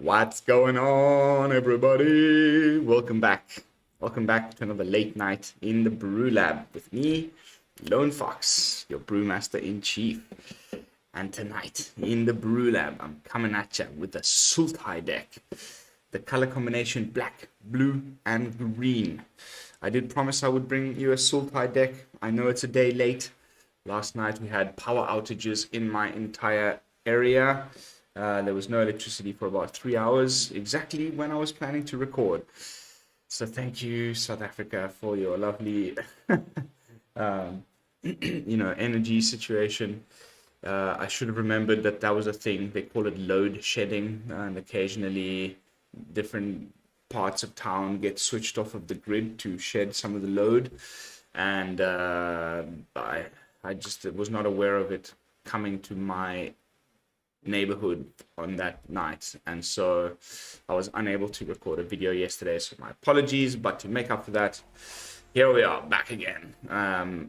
What's going on, everybody? Welcome back. Welcome back to another late night in the BrewLab with me, Lone Fox, your brewmaster in chief. And tonight in the BrewLab, I'm coming at you with the Sultai deck. The color combination black, blue, and green. I did promise I would bring you a Sultai deck. I know it's a day late. Last night we had power outages in my entire area. There was no electricity for about 3 hours, exactly when I was planning to record. So thank you, South Africa, for your lovely, energy situation. I should have remembered that that was a thing. They call it load shedding, and occasionally different parts of town get switched off of the grid to shed some of the load. And I just was not aware of it coming to my neighborhood on that night, and so I was unable to record a video yesterday, so my apologies. But to make up for that, here we are back again,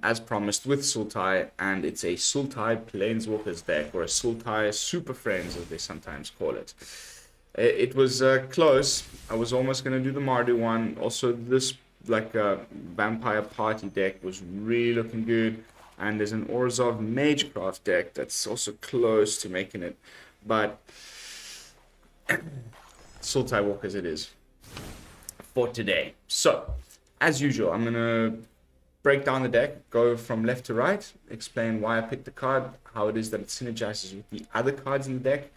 as promised, with Sultai, and it's a Sultai Planeswalkers deck, or a Sultai Superfriends as they sometimes call it. It was close. I was almost going to do the Mardu one. Also, this vampire party deck was really looking good. And there's an Orzhov Magecraft deck that's also close to making it. But Sultai Walkers it is for today. So, as usual, I'm going to break down the deck, go from left to right, explain why I picked the card, how it is that it synergizes with the other cards in the deck.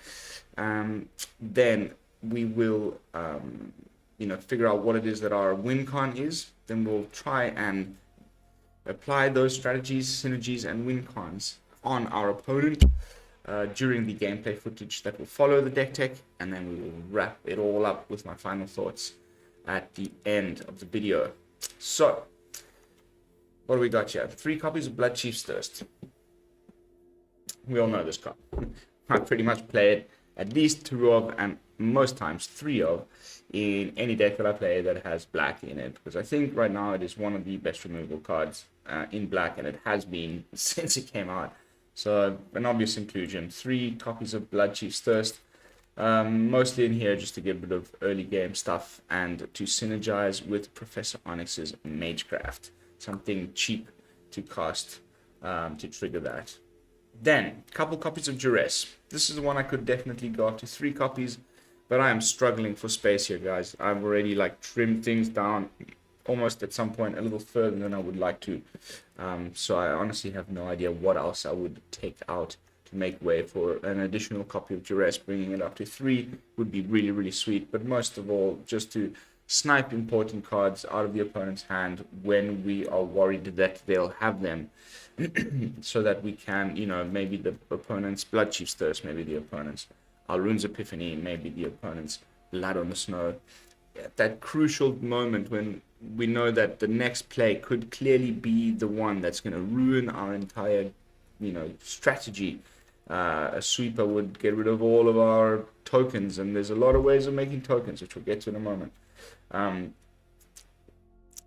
Then we will, figure out what it is that our win con is. Then we'll try and apply those strategies, synergies, and win cons on our opponent during the gameplay footage that will follow the deck tech, and then we will wrap it all up with my final thoughts at the end of the video. So, what do we got here? 3 copies of Blood Chief's Thirst. We all know this card. I pretty much play it at least 2 of, and most times 3 of, in any deck that I play that has black in it, because I think right now it is one of the best removal cards in black, and it has been since it came out. So an obvious inclusion. 3 copies of Blood Chief's Thirst, mostly in here just to get rid of early game stuff and to synergize with Professor Onyx's Magecraft. Something cheap to cast to trigger that. Then, a couple copies of Duress. This is the one I could definitely go up to 3 copies, but I am struggling for space here, guys. I've already trimmed things down almost at some point a little further than I would like to. So I honestly have no idea what else I would take out to make way for an additional copy of Duress. Bringing it up to 3 would be really, really sweet. But most of all, just to snipe important cards out of the opponent's hand when we are worried that they'll have them. So that we can, maybe the opponent's Blood Chief's Thirst, maybe the opponent's Alrun's Epiphany, maybe the opponent's Blood on the Snow. At that crucial moment when we know that the next play could clearly be the one that's going to ruin our entire, strategy. A sweeper would get rid of all of our tokens, and there's a lot of ways of making tokens, which we'll get to in a moment.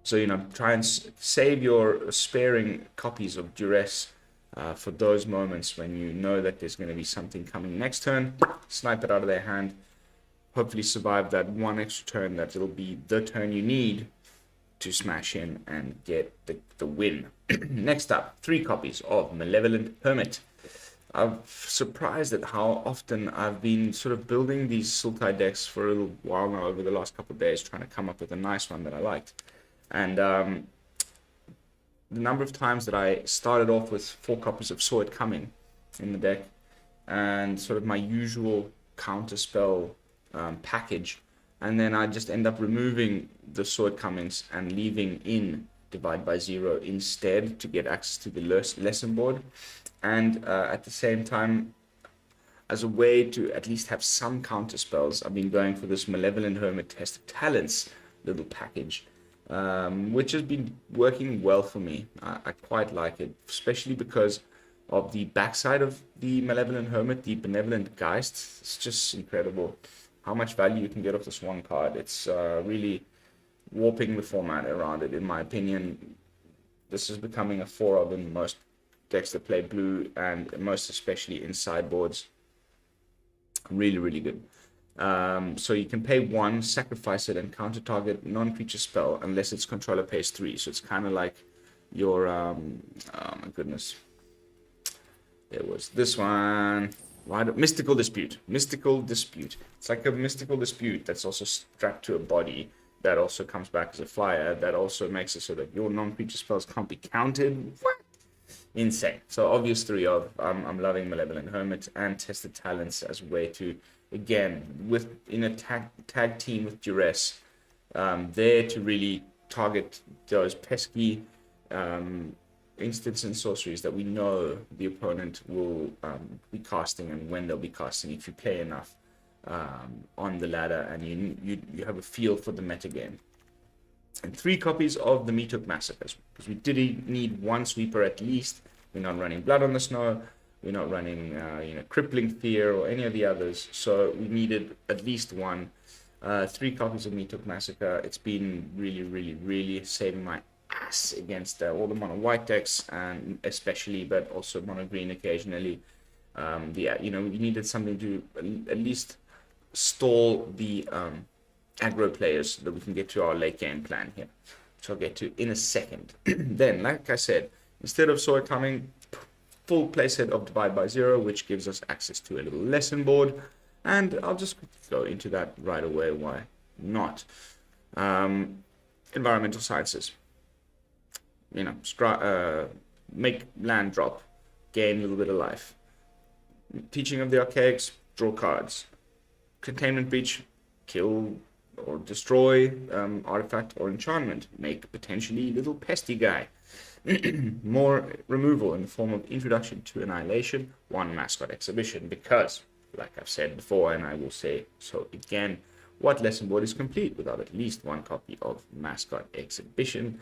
So, try and save your sparing copies of Duress for those moments when you know that there's going to be something coming next turn. Snipe it out of their hand. Hopefully survive that one extra turn that it'll be the turn you need to smash in and get the win. Next up, 3 copies of Malevolent Hermit. I'm surprised at how often I've been sort of building these Sultai decks for a little while now over the last couple of days, trying to come up with a nice one that I liked. And the number of times that I started off with 4 copies of Sword Coming in the deck, and sort of my usual counterspell package, and then I just end up removing the Sword Comings and leaving in Divide by 0 instead to get access to the lesson board, and at the same time, as a way to at least have some counterspells, I've been going for this Malevolent Hermit Test of Talents little package, which has been working well for me. I quite like it, especially because of the backside of the Malevolent Hermit, the Benevolent Geist. It's just incredible how much value you can get off this one card. It's really warping the format around it, in my opinion. This is becoming a 4-of in most decks that play blue, and most especially in sideboards. Really, really good. So you can pay 1, sacrifice it, and counter target non-creature spell unless its controller pays 3. So it's kind of like your oh my goodness, there was this one. Mystical Dispute. Mystical Dispute. It's like a Mystical Dispute that's also strapped to a body that also comes back as a flyer. That also makes it so that your non-creature spells can't be counted. What? Insane. So obvious 3 of I'm loving Malevolent Hermit and Tested Talents as a way to, again, in a tag team with Duress, there to really target those pesky instants and sorceries that we know the opponent will be casting and when they'll be casting if you play enough on the ladder and you have a feel for the metagame. And 3 copies of the Meathook Massacre, because we did need 1 sweeper at least. We're not running Blood on the Snow, we're not running Crippling Fear or any of the others, so we needed at least 1. 3 copies of Meathook Massacre. It's been really saving my ass against all the mono white decks, and especially, but also mono green occasionally. We needed something to at least stall the aggro players so that we can get to our late game plan here, which I'll get to in a second. Then, like I said, instead of Sword coming, full playset of Divide by Zero, which gives us access to a little lesson board, and I'll just go into that right away. Why not? Environmental Sciences. Make land drop, gain a little bit of life. Teaching of the Archaics, draw cards. Containment Breach, kill or destroy artifact or enchantment. Make potentially little pesty guy. More removal in the form of Introduction to Annihilation, 1 Mascot Exhibition, because, like I've said before, and I will say so again, what lesson board is complete without at least 1 copy of Mascot Exhibition?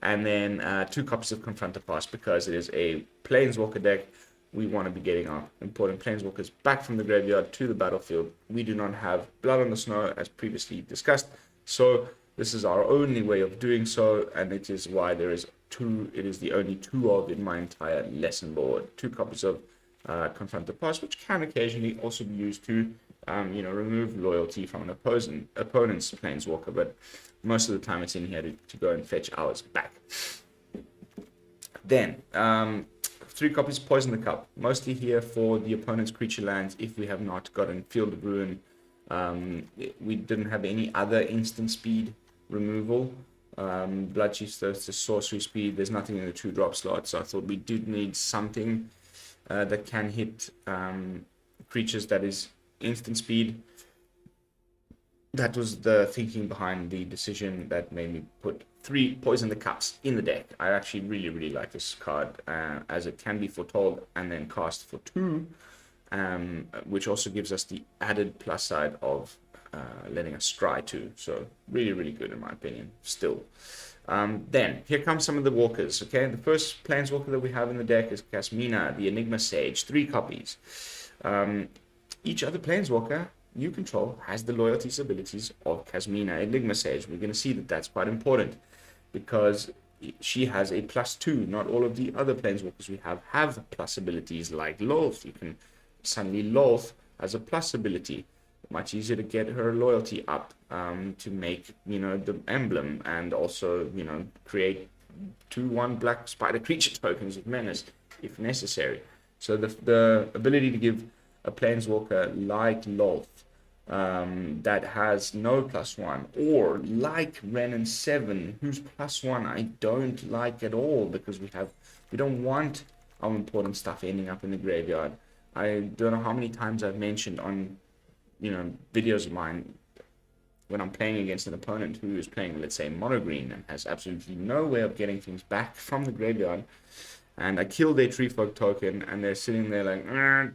And then 2 copies of Confront the Past, because it is a Planeswalker deck. We want to be getting our important Planeswalkers back from the graveyard to the battlefield. We do not have Blood on the Snow, as previously discussed, so this is our only way of doing so, and it is why there is 2. It is the only 2 of in my entire lesson board. 2 copies of Confront the Past, which can occasionally also be used to remove loyalty from an opponent's Planeswalker, but most of the time it's in here to go and fetch ours back. Then, 3 copies Poison the Cup, mostly here for the opponent's creature lands if we have not gotten Field of Ruin. We didn't have any other instant speed removal. Bloodchief's Thirst is sorcery speed. There's nothing in the 2-drop slot, so I thought we did need something that can hit creatures that is instant speed. That was the thinking behind the decision that made me put 3 Poison the Cups in the deck. I actually really like this card, as it can be foretold and then cast for 2, which also gives us the added plus side of letting us scry too. So really good in my opinion still. Then here comes some of the walkers. Okay, the first Planeswalker that we have in the deck is Kasmina, the Enigma Sage, 3 copies. Each other Planeswalker you control has the loyalties abilities of Kasmina, Enigma Sage. We're going to see that that's quite important because she has a +2. Not all of the other Planeswalkers we have plus abilities like Lolth. You can suddenly Lolth has a plus ability. Much easier to get her loyalty up to make the emblem, and also create 2/1 black spider creature tokens of menace if necessary. So the ability to give a Planeswalker like Lolth that has no +1, or like Wrenn and Seven, whose +1 I don't like at all, because we don't want our important stuff ending up in the graveyard. I don't know how many times I've mentioned on videos of mine when I'm playing against an opponent who is playing, let's say, mono green and has absolutely no way of getting things back from the graveyard, and I kill their Tree Folk token, and they're sitting there like,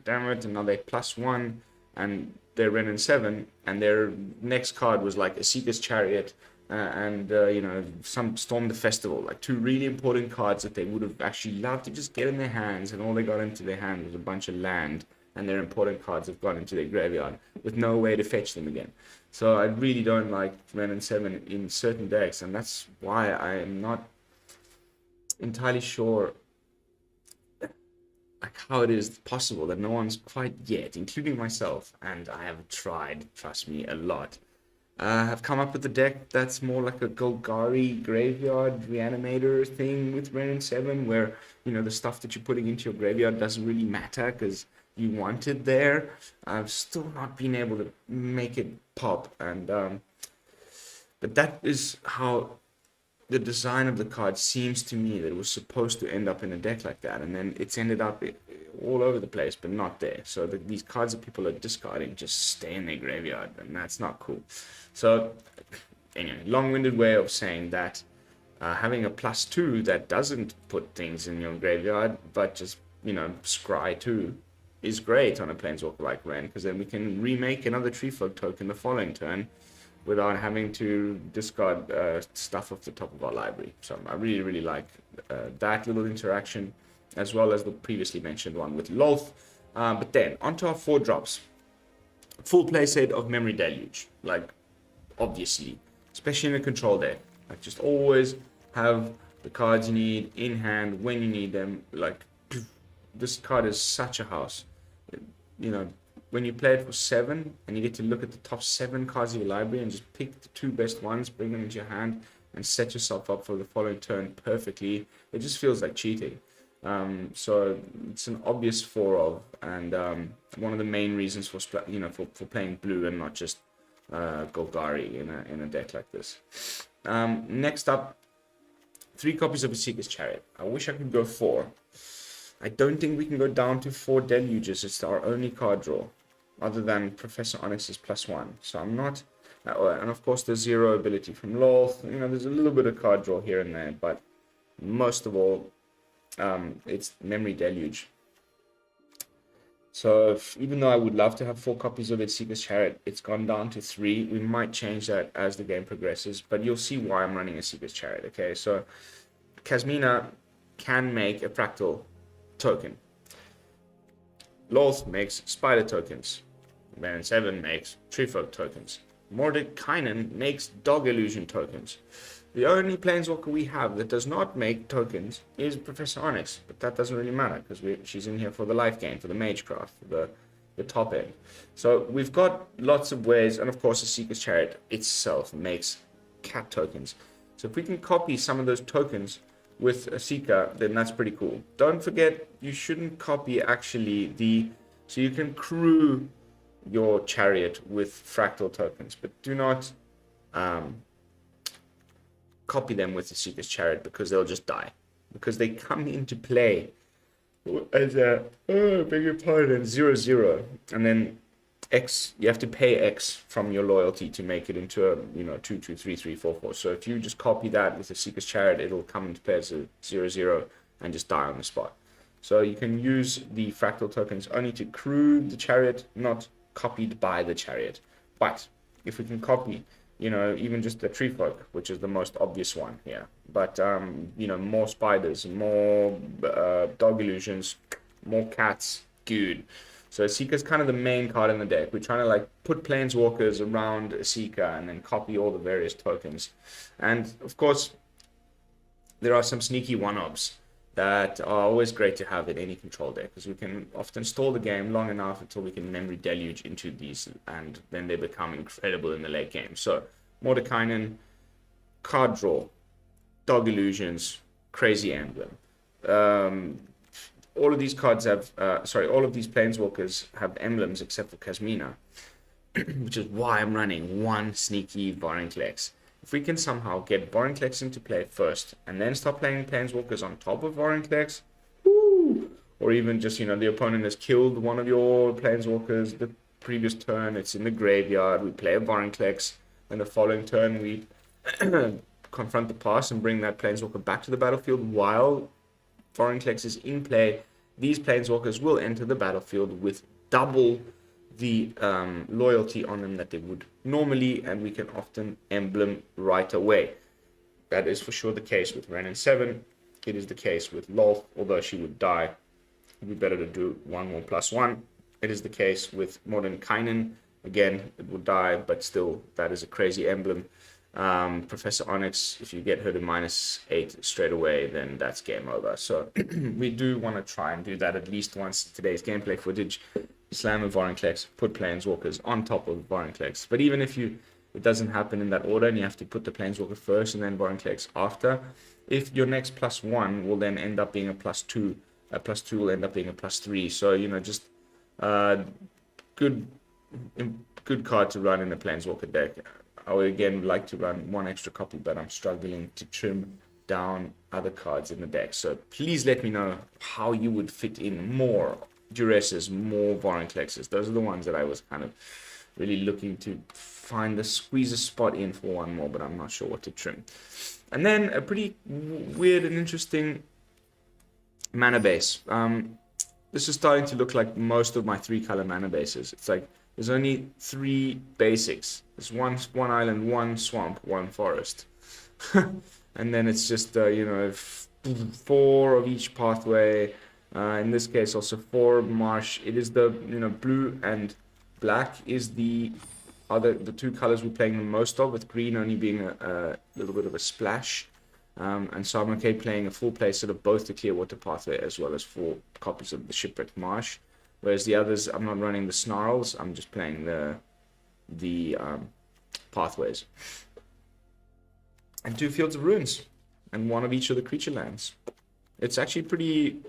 damn it, and now they're +1, and they're Wrenn and Seven, and their next card was like Esika's Chariot, and some Storm the Festival, like 2 really important cards that they would have actually loved to just get in their hands, and all they got into their hand was a bunch of land, and their important cards have gone into their graveyard with no way to fetch them again. So I really don't like Wrenn and Seven in certain decks, and that's why I am not entirely sure like how it is possible that no one's quite yet, including myself, and I have tried, trust me, a lot. Have come up with a deck that's more like a Golgari graveyard reanimator thing with Wrenn and Seven, where the stuff that you're putting into your graveyard doesn't really matter because you want it there. I've still not been able to make it pop, and but that is how the design of the card seems to me that it was supposed to end up in a deck like that, and then it's ended up all over the place, but not there. So these cards that people are discarding just stay in their graveyard, and that's not cool. So anyway, long-winded way of saying that having a +2 that doesn't put things in your graveyard, but just scry 2 is great on a planeswalker like Wrenn, because then we can remake another tree folk token the following turn without having to discard stuff off the top of our library. So I really, really like that little interaction, as well as the previously mentioned one with Lolth. But then, onto our 4 drops. Full play set of Memory Deluge, like, obviously, especially in a control deck. Like, just always have the cards you need in hand when you need them. Like, this card is such a house. When you play it for 7 and you get to look at the top 7 cards of your library and just pick the 2 best ones, bring them into your hand, and set yourself up for the following turn perfectly, it just feels like cheating. So it's an obvious 4 of, and one of the main reasons for playing blue and not just Golgari in a deck like this. Next up, 3 copies of Esika's Chariot. I wish I could go 4. I don't think we can go down to 4 Deluges. It's our only card draw, other than Professor Onyx's +1. So I'm not... and of course the 0 ability from Lolth. There's a little bit of card draw here and there, but most of all, it's Memory Deluge. So even though I would love to have 4 copies of Esika's Chariot, it's gone down to 3. We might change that as the game progresses, but you'll see why I'm running Esika's Chariot, okay? So Kasmina can make a fractal token. Lolth makes spider tokens. Wrenn and Seven makes treefolk tokens. Mordenkainen makes dog illusion tokens. The only planeswalker we have that does not make tokens is Professor Onyx, but that doesn't really matter because she's in here for the life gain, for the magecraft, for the top end. So we've got lots of ways, and of course the Esika's Chariot itself makes cat tokens. So if we can copy some of those tokens with Esika, then that's pretty cool. Don't forget, you shouldn't copy actually so you can crew your chariot with fractal tokens, but do not copy them with Esika's Chariot, because they'll just die. Because they come into play as beg your pardon, 0/0, and then X, you have to pay X from your loyalty to make it into a 2 2 3 3 4 4. So if you just copy that with Esika's Chariot, it'll come into play as a 0/0 and just die on the spot. So you can use the fractal tokens only to crew the chariot, not copied by the chariot. But if we can copy, even just the tree folk, which is the most obvious one here, but more spiders, more dog illusions, more cats, good. So Esika's kind of the main card in the deck. We're trying to put planeswalkers around Esika and then copy all the various tokens. And of course, there are some sneaky one-ups that are always great to have in any control deck, because we can often stall the game long enough until we can memory deluge into these, and then they become incredible in the late game. So Mordenkainen, card draw, dog illusions, crazy emblem. All of these cards have, all of these planeswalkers have emblems except for Kasmina, which is why I'm running one sneaky Vorinclex. If we can somehow get Vorinclex into play first, and then start playing planeswalkers on top of Vorinclex, or even just, the opponent has killed one of your planeswalkers the previous turn, it's in the graveyard, we play a Vorinclex, and the following turn we confront the pass and bring that planeswalker back to the battlefield while Vorinclex is in play, these planeswalkers will enter the battlefield with double the loyalty on them that they would normally, and we can often emblem right away. That is for sure the case with Wrenn and Seven. It is the case with Lolth, although she would die. It would be better to do 1 more +1. It is the case with Mordenkainen. Again, it would die, but still, that is a crazy emblem. Professor Onyx, if you get her to -8 straight away, then that's game over. So we do want to try and do that at least once in today's gameplay footage. Slam a Vorinclex, put Planeswalkers on top of Vorinclex. But even if it doesn't happen in that order and you have to put the Planeswalker first and then Vorinclex after, if your next +1 will then end up being a +2, a +2 will end up being a +3. So, you know, just good card to run in the Planeswalker deck. I would again like to run one extra copy, but I'm struggling to trim down other cards in the deck. So please let me know how you would fit in more Duresses, more Vorinclexes. Those are the ones that I was kind of really looking to squeeze a spot in for one more, but I'm not sure what to trim. And then a pretty weird and interesting mana base. This is starting to look like most of my 3-color mana bases. It's like there's only 3 basics. There's one island, 1 swamp, 1 forest. And then it's just, 4 of each pathway. In this case, also 4 marsh. It is the, blue and black is the 2 colors we're playing the most of, with green only being a little bit of a splash. And so I'm okay playing a full play set of both the Clearwater Pathway as well as 4 copies of the Shipwreck Marsh. Whereas the others, I'm not running the Snarls, I'm just playing the pathways. And 2 Fields of Ruins, and 1 of each of the creature lands. It's actually pretty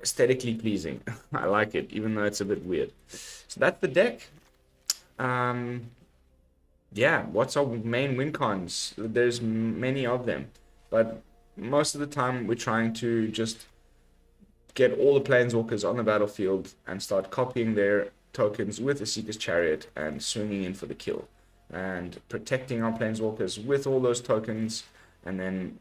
aesthetically pleasing. I like it, even though it's a bit weird. So that's the deck. Yeah, what's our main win cons? There's many of them, but most of the time we're trying to just get all the Planeswalkers on the battlefield and start copying their tokens with Esika's Chariot and swinging in for the kill. And protecting our Planeswalkers with all those tokens. And then,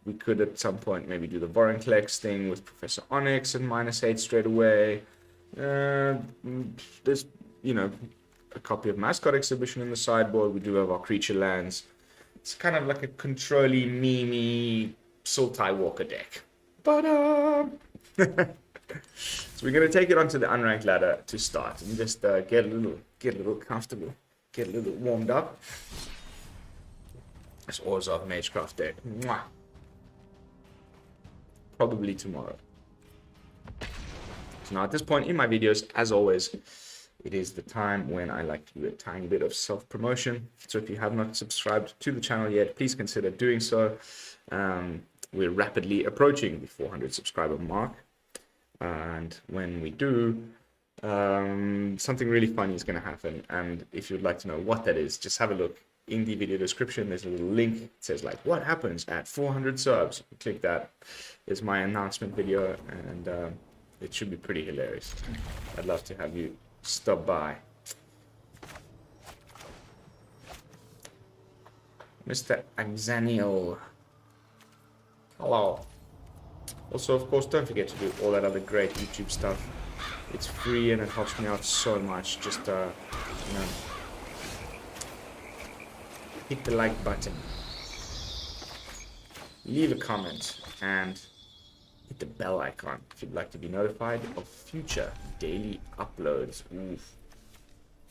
we could at some point maybe do the Vorinclex thing with Professor Onyx and -8 straight away. There's, a copy of Mascot Exhibition in the sideboard. We do have our creature lands. It's kind of like a controlly, memey Sultai Walker deck. But, so we're going to take it onto the unranked ladder to start and just get a little comfortable, get a little warmed up. This Orzhov Magecraft deck. Mwah. Probably tomorrow. So now at this point in my videos, as always, it is the time when I like to do a tiny bit of self-promotion. So if you have not subscribed to the channel yet, please consider doing so. We're rapidly approaching the 400 subscriber mark. And when we do, something really funny is going to happen. And if you'd like to know what that is, just have a look. In the video description, there's a little link. It says like, what happens at 400 subs? Click that. It's my announcement video, and it should be pretty hilarious. I'd love to have you stop by. Mr. Axaniel. Hello. Also, of course, don't forget to do all that other great YouTube stuff. It's free and it helps me out so much. Just, hit the like button, leave a comment, and hit the bell icon if you'd like to be notified of future daily uploads. Oof.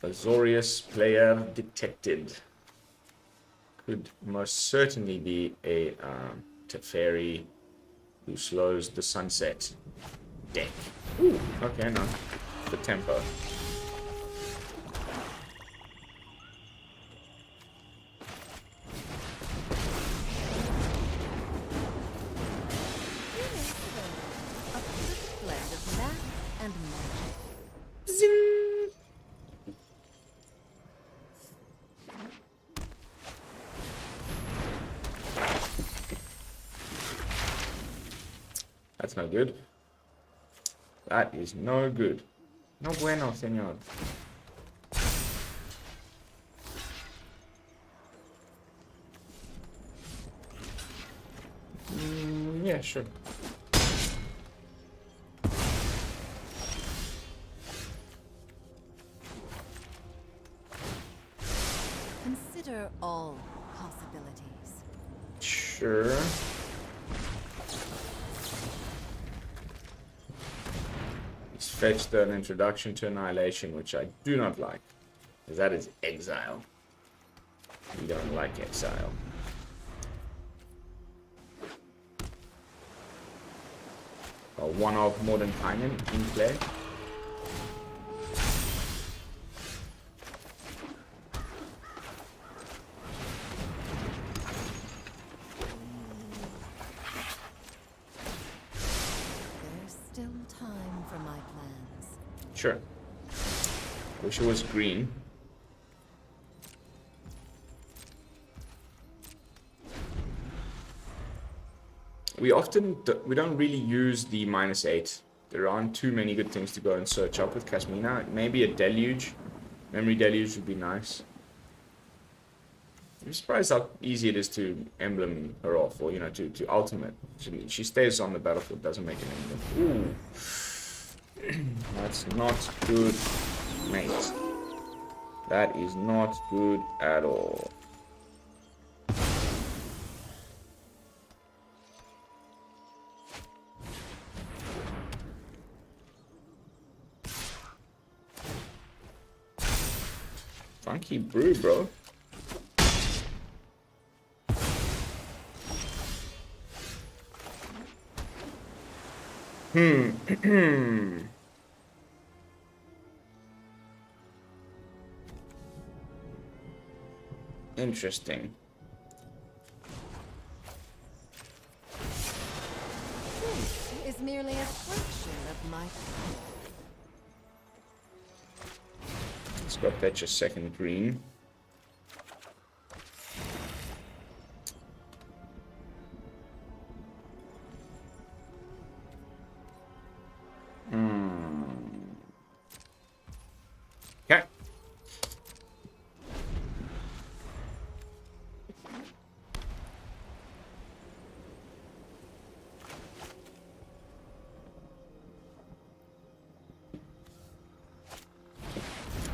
Azorius player detected. Could most certainly be a Teferi who slows the sunset deck. Ooh, okay, no. The tempo. Zing! That's no good. That is no good. No bueno, señor. Yeah, sure. Consider all possibilities. Sure. He's fetched an introduction to Annihilation, which I do not like, because that is exile. We don't like exile. One of Mordenkainen in play. There's still time for my plans. Sure. Wish it was green. We don't really use the -8. There aren't too many good things to go and search up with Kasmina. Maybe a deluge. Memory deluge would be nice. I'm surprised how easy it is to emblem her off, or to ultimate. She stays on the battlefield, doesn't make an emblem. Ooh. That's not good, mate. That is not good at all. Funky brew, bro. Interesting. This is merely a fraction of my power. Let's go fetch a second green. Okay.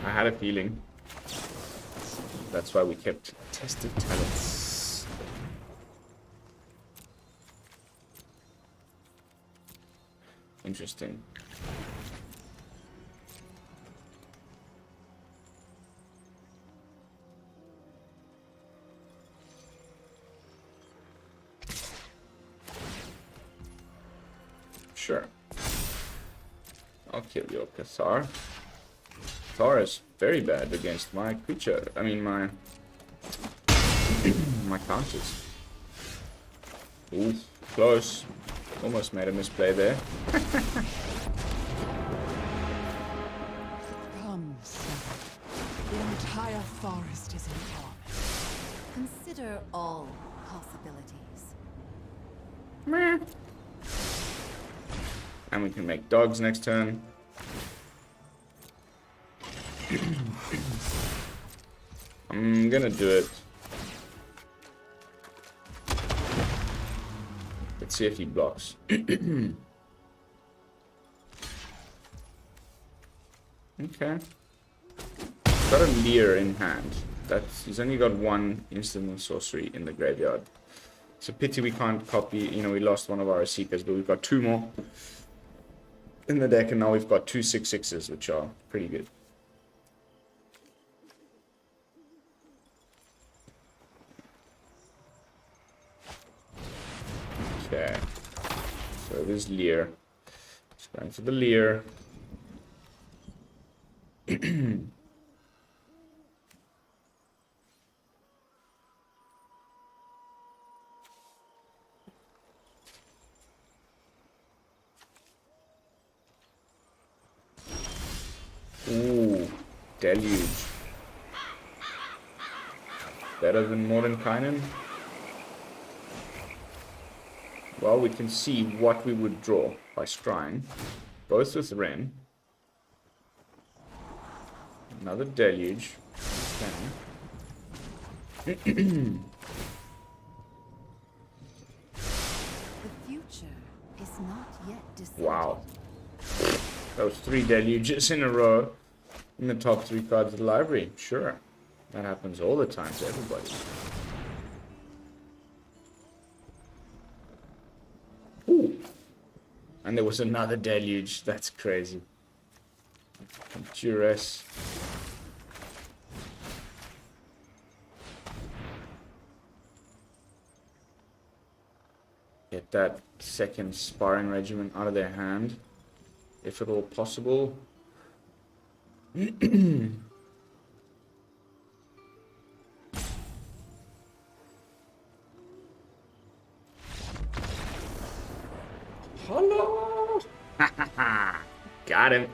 I had a feeling. That's why we kept tested talents. Interesting. Sure. I'll kill your Cathar. Cathar is very bad against my creature. I mean my my counters. Ooh, close. Almost made a misplay there. Come, son. The entire forest is in torment. Consider all possibilities. Meh. And we can make dogs next turn. I'm gonna do it. Let's see if he blocks. Okay. Got a Lair in hand. He's only got one instant and sorcery in the graveyard. It's a pity we can't copy. We lost one of our Esikas, but we've got two more in the deck, and now we've got two 6/6s, which are pretty good. Okay, so there's Lair. Just going for the Lair. Ooh, deluge. Better than Mordenkainen. Well, we can see what we would draw by scrying. Both with Wrenn. Another deluge. Okay. The future is not yet decided. Wow. That was 3 deluges in a row in the top 3 cards of the library. Sure. That happens all the time to everybody. Ooh. And there was another deluge. That's crazy. Duress. Get that second sparring regiment out of their hand, if at all possible. Hello! Got him.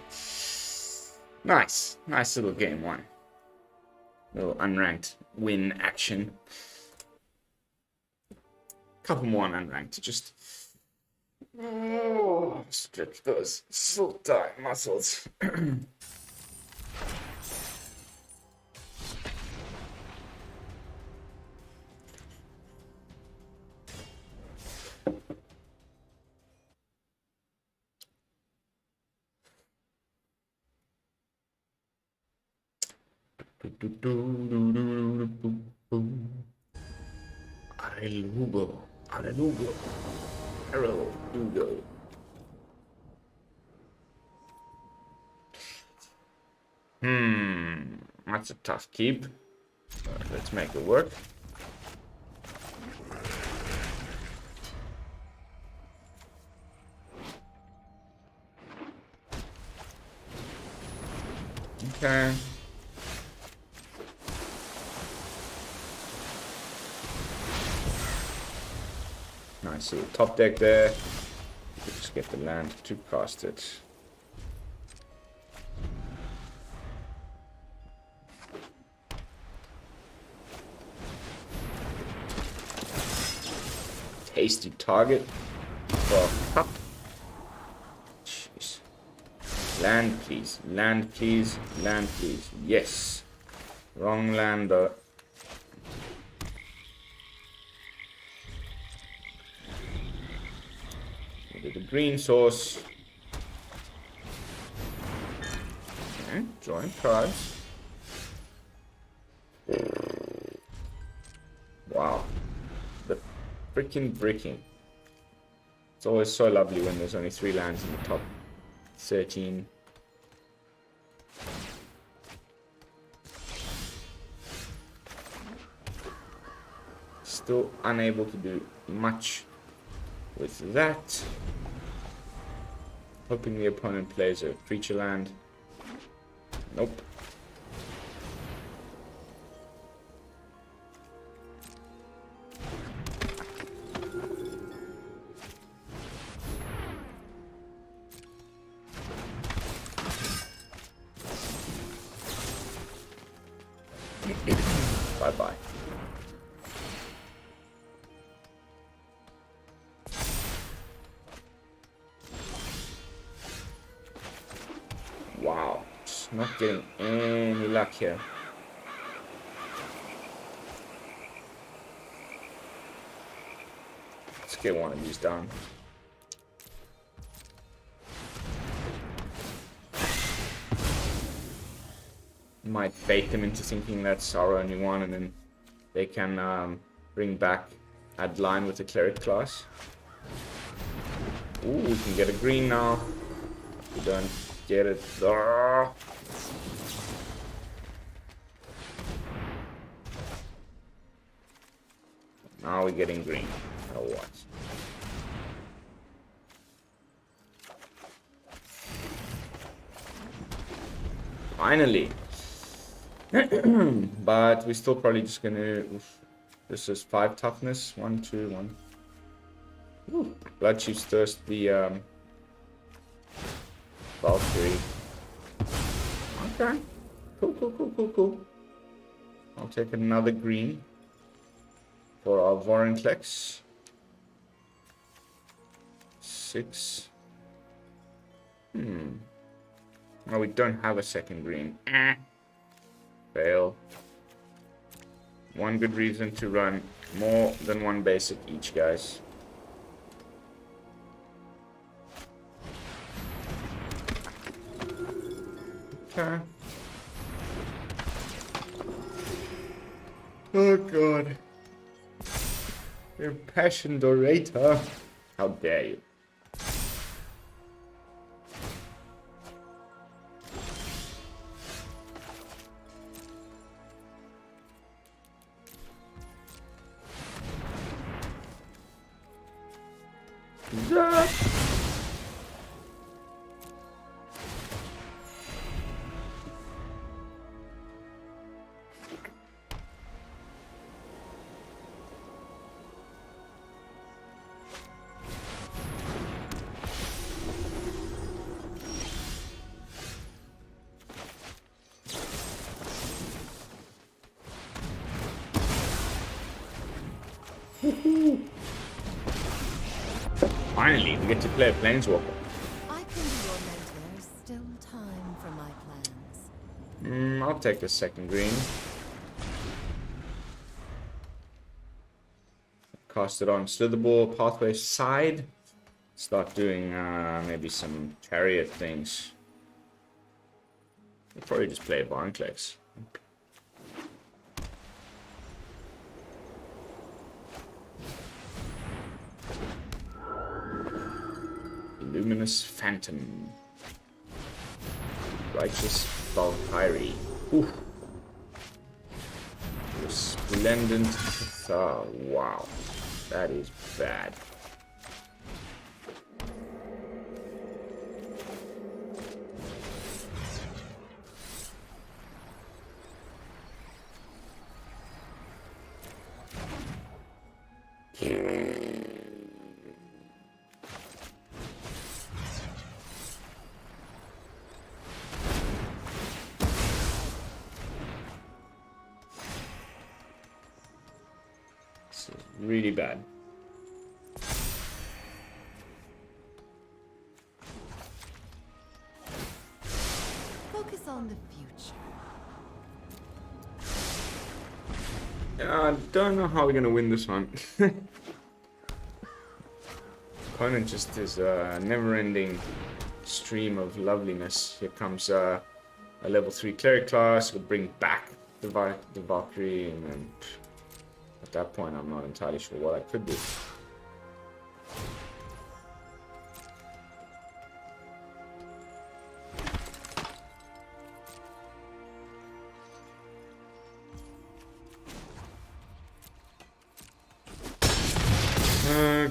Nice. Nice little game one. Little unranked win action. Couple more on unranked. Just stretch those Sultai muscles. Arelugo. Arelugo. Arelugo. That's a tough keep. Let's make it work. Okay. Nice little top deck there. Just get the land to cast it. Tasty target for cup. Jeez. Land please, land please, land please. Yes. Wrong land though. The green source. Okay, join cards. Wow. The freaking bricking. It's always so lovely when there's only 3 lands in the top 13. Still unable to do much with that. Hoping the opponent plays a creature land. Nope. Bye-bye. Wow, just not getting any luck here. Let's get one of these done. Might bait them into thinking that's our only one, and then they can bring back, add line with the cleric class. Ooh, we can get a green now. We don't get it. Ah. Now we're getting green. Now what? Finally. But we're still probably just gonna. This is 5 toughness. 1, 2, 1. Ooh. Bloodchief's Thirst, the Valkyrie. Okay. Cool. I'll take another green for our Vorinclex. 6. No, we don't have a second green. Fail. One good reason to run more than one basic each, guys. Okay. Oh god. Impassioned orator. How dare you. Zap. Finally, we get to play a Planeswalker. I can be your mentor. There's still time for my plans. I'll take the second green. Cast it on Slitherboard Pathway side. Start doing maybe some Chariot things. I'll probably just play Vorinclex. Luminous Phantom. Righteous Valkyrie. Ooh. Resplendent. Oh, wow. That is bad. Really bad. Focus on the future. I don't know how we're gonna win this one. Opponent just is a never-ending stream of loveliness. Here comes a level 3 cleric class. We'll bring back the Valkyrie, and then at that point, I'm not entirely sure what I could do.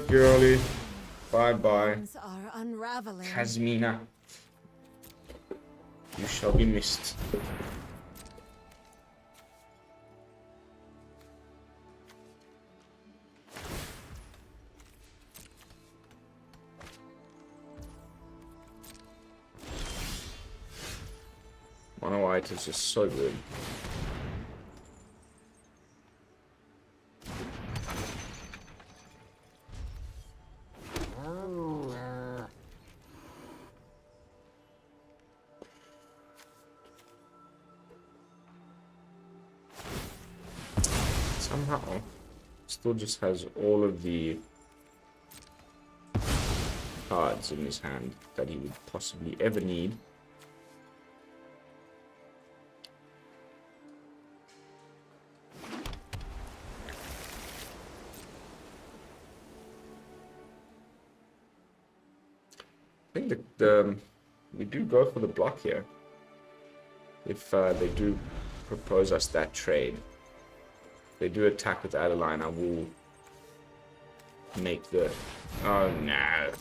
Girlie. Bye-bye. Things are unraveling. Kasmina. You shall be missed. Mono White is just so good. Somehow, still just has all of the cards in his hand that he would possibly ever need. I think that we do go for the block here. If they do propose us that trade. If they do attack with Adeline, I will make the... Oh no.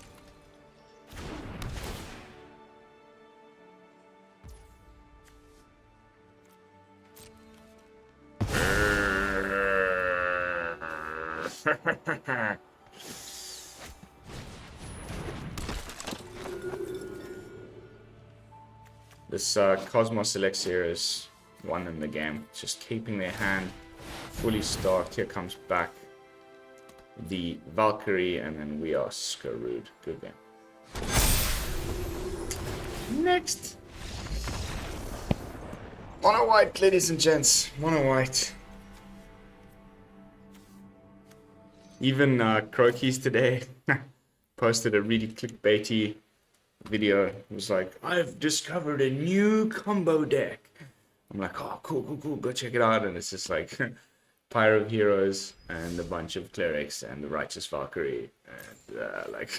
This Cosmos Elixir is one in the game. Just keeping their hand fully stocked. Here comes back the Valkyrie, and then we are screwed. Good game. Next. Mono White, ladies and gents. Mono White. Even Croakies today posted a really clickbaity video. It was like, I've discovered a new combo deck. I'm like, oh, cool, cool, cool, go check it out. And it's just like Pyre of Heroes and a bunch of clerics and the Righteous Valkyrie. And like,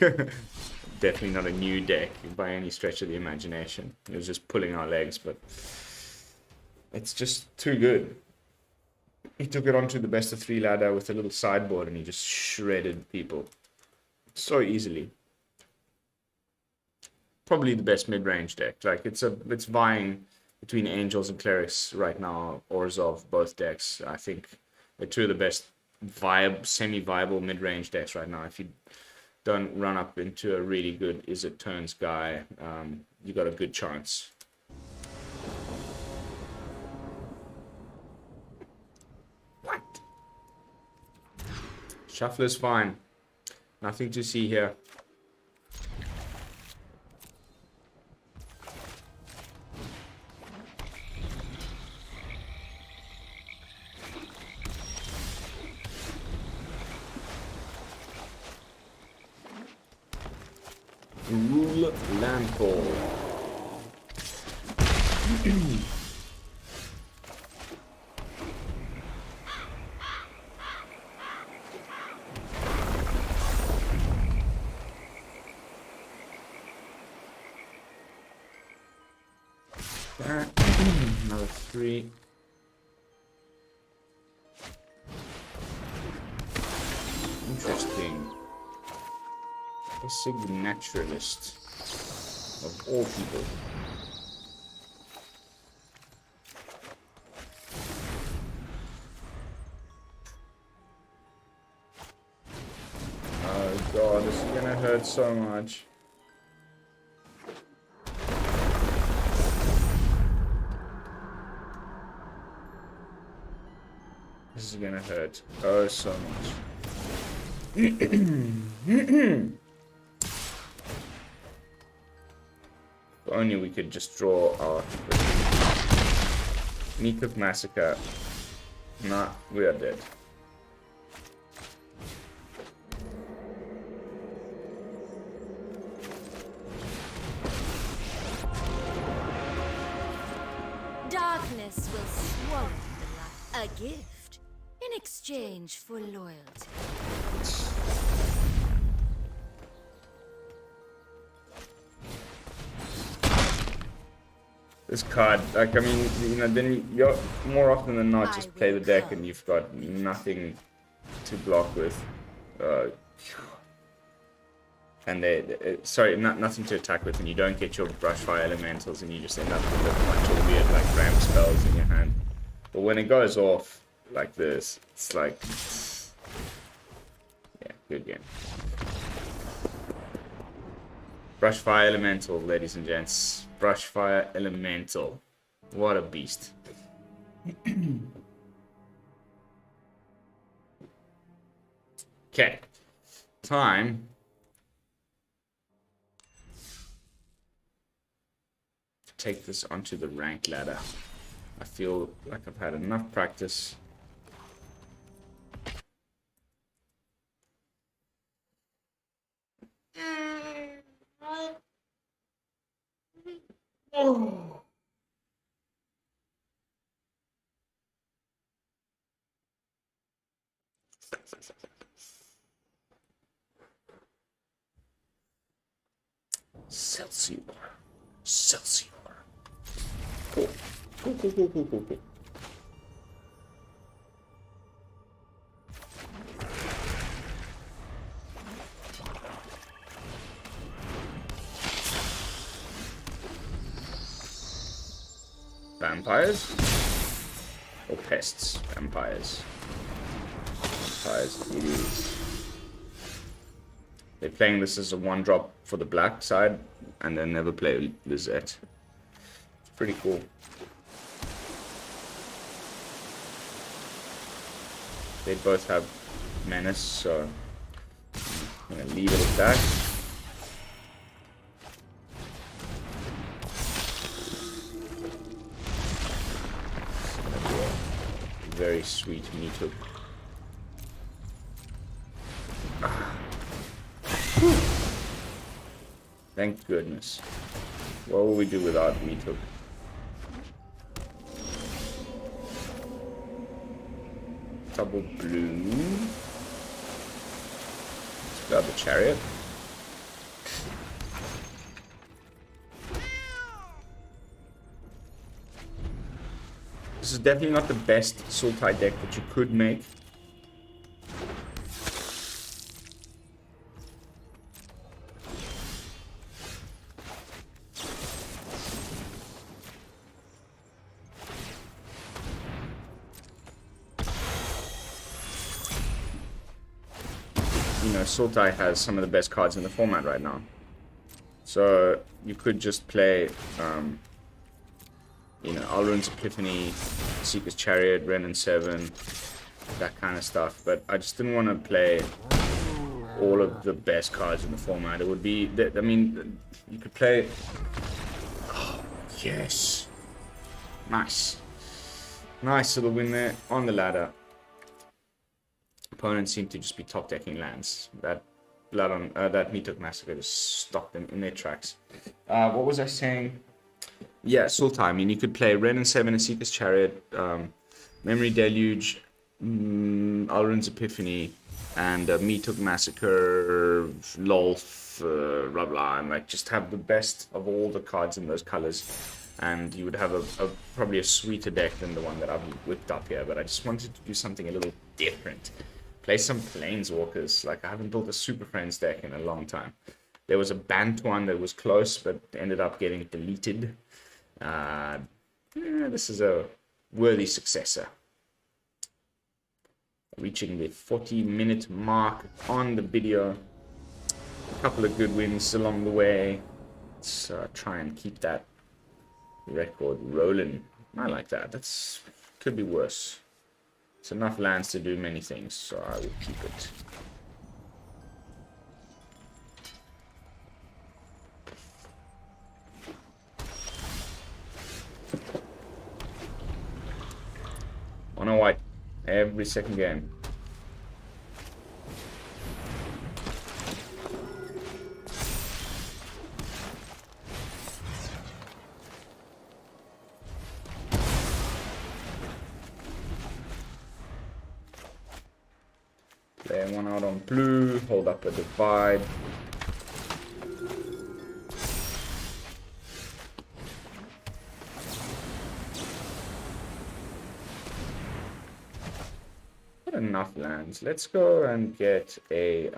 definitely not a new deck by any stretch of the imagination. It was just pulling our legs, but it's just too good. He took it onto the best of 3 ladder with a little sideboard and he just shredded people so easily. probably the best mid-range deck. Like it's vying between Angels and Clerics right now, or Resolve, both decks. I think they're two of the best semi-viable mid-range decks right now. If you don't run up into a really good Is It Turns guy, you got a good chance. What? Shuffler's fine. Nothing to see here. Rule landfall. Another 3. Interesting. A Sig Naturalist of all people. Oh god, this is gonna hurt so much. This is gonna hurt. Oh, so much. If only we could just draw our Meathook Massacre. Nah, we are dead. Darkness will swallow the light. A gift in exchange for loyalty. This card, like, I mean, you know, then you're more often than not just play the deck and you've got nothing to block with. And nothing to attack with, and you don't get your Brushfire Elementals, and you just end up with a bunch of weird, like, ramp spells in your hand. But when it goes off like this, it's like, yeah, good game. Brushfire Elemental, ladies and gents. Brushfire Elemental. What a beast. Okay. Time. To take this onto the rank ladder. I feel like I've had enough practice. Oh. Celsior. Celsior. Cool. Cool. Vampires? Or pests? Vampires. Vampires it is. They're playing this as a 1-drop for the black side, and then never play Lizette. It's pretty cool. They both have menace, so I'm gonna leave it at that. Very sweet Meathook. Thank goodness. What will we do without Meathook? Double blue. Let's grab the Chariot. This is definitely not the best Sultai deck that you could make. you know, Sultai has some of the best cards in the format right now. So you could just play, you know, Alrund's Epiphany, Esika's Chariot, Wrenn and Seven, that kind of stuff. But I just didn't want to play all of the best cards in the format. It would be, I mean, you could play. Oh, yes, nice, nice little win there on the ladder. Opponents seem to just be top decking lands. That that Meathook Massacre just stopped them in their tracks. What was I saying? Yeah, Sultai. I mean, you could play Wrenn and Seven, Esika's Chariot, Memory Deluge, Alrund's Epiphany, and Meathook Massacre, Lolth, blah blah, and like just have the best of all the cards in those colors, and you would have a probably a sweeter deck than the one that I've whipped up here. But I just wanted to do something a little different. Play some Planeswalkers. Like, I haven't built a Super Friends deck in a long time. There was a Bant one that was close, but ended up getting deleted. This is a worthy successor. Reaching the 40-minute mark on the video. A couple of good wins along the way. Let's try and keep that record rolling. I like that. That's could be worse. It's enough lands to do many things, so I will keep it. On a white every second game. Play one out on blue, hold up a divide. Not enough lands. Let's go and get a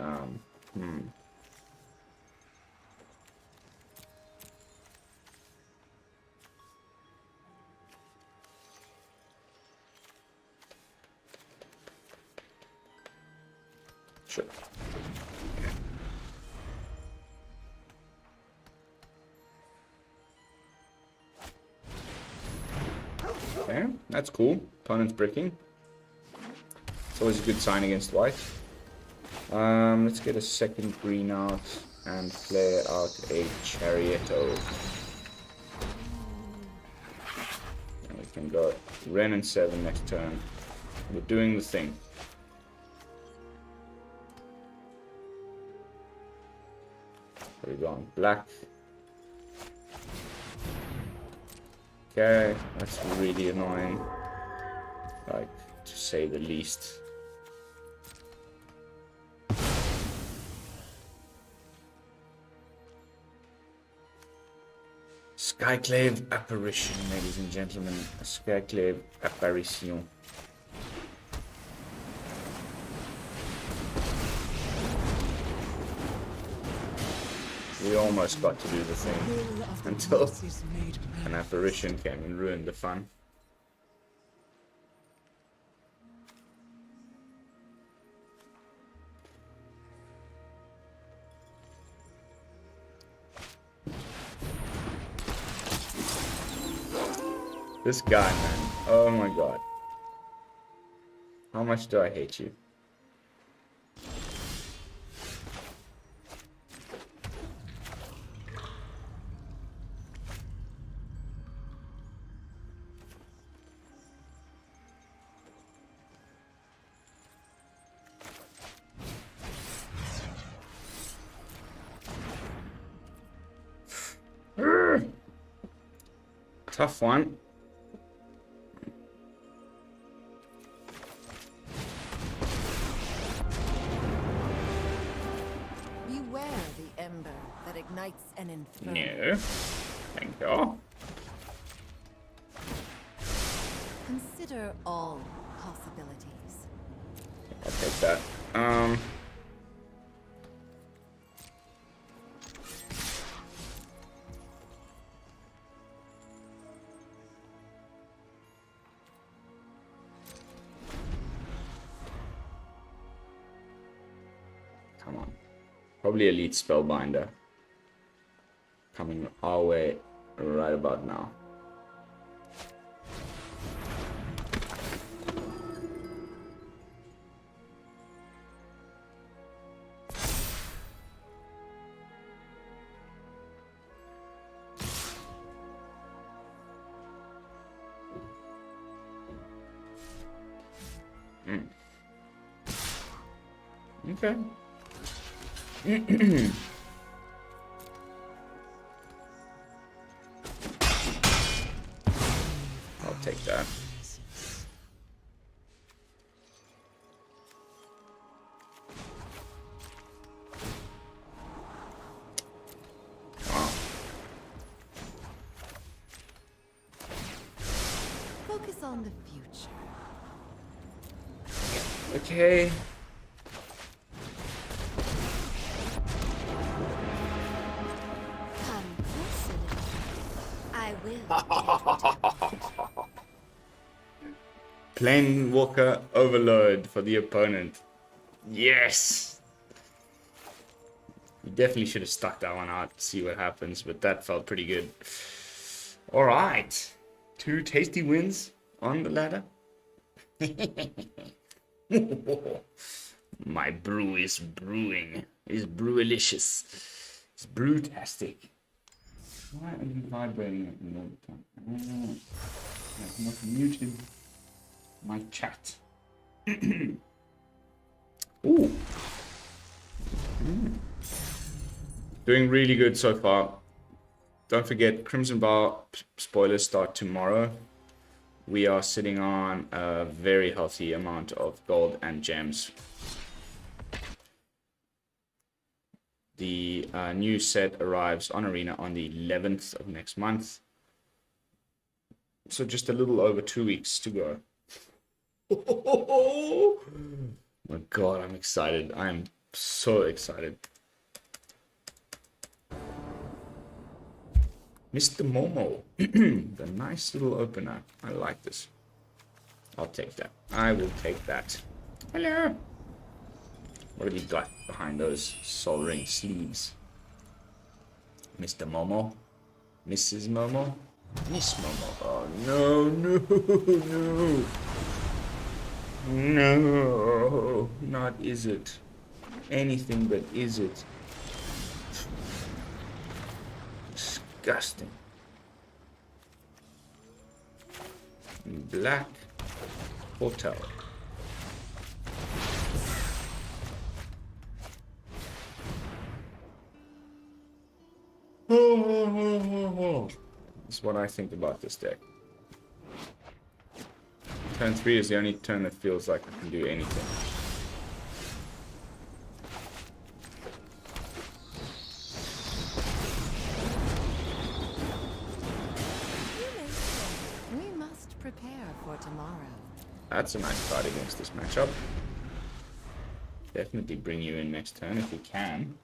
Sure. Okay, that's cool. Opponent's bricking. It's always a good sign against white. Let's get a second green out and play out a Chariot. And we can go Wrenn and Seven next turn. We're doing the thing. We're going black. Okay, that's really annoying. Like, to say the least. Skyclave Apparition, ladies and gentlemen. A Skyclave Apparition. We almost got to do the thing until an apparition came and ruined the fun. This guy, man. Oh my god. How much do I hate you? Tough one. Beware the ember that ignites an inferno. No. Thank you. Consider all possibilities. I'll take that. Come on. Probably Elite Spellbinder. Coming our way right about now. Okay. I'll take that. Wow. Focus on the future. Okay. Come closer, little. I will. Planewalker Overload for the opponent. Yes! You definitely should have stuck that one out to see what happens, but that felt pretty good. Alright. 2 tasty wins on the ladder. My brew is brewing. Is brewalicious. It's brewtastic. Why are you vibrating at me all the time? I've not muted my chat. Ooh. Doing really good so far. Don't forget, Crimson Vow spoilers start tomorrow. We are sitting on a very healthy amount of gold and gems. The new set arrives on Arena on the 11th of next month. So just a little over 2 weeks to go. Oh my god, I'm excited. I'm so excited. Mr. Momo. The nice little opener. I like this. I'll take that. I will take that. Hello. What have you got behind those Sol Ring sleeves? Mr. Momo? Mrs. Momo? Miss Momo. Oh, no, no, no. No. Not is it. Anything but is it. Disgusting. Black Hotel. That's what I think about this deck. Turn 3 is the only turn that feels like I can do anything. We must prepare for tomorrow. That's a nice card against this matchup. Definitely bring you in next turn if we can.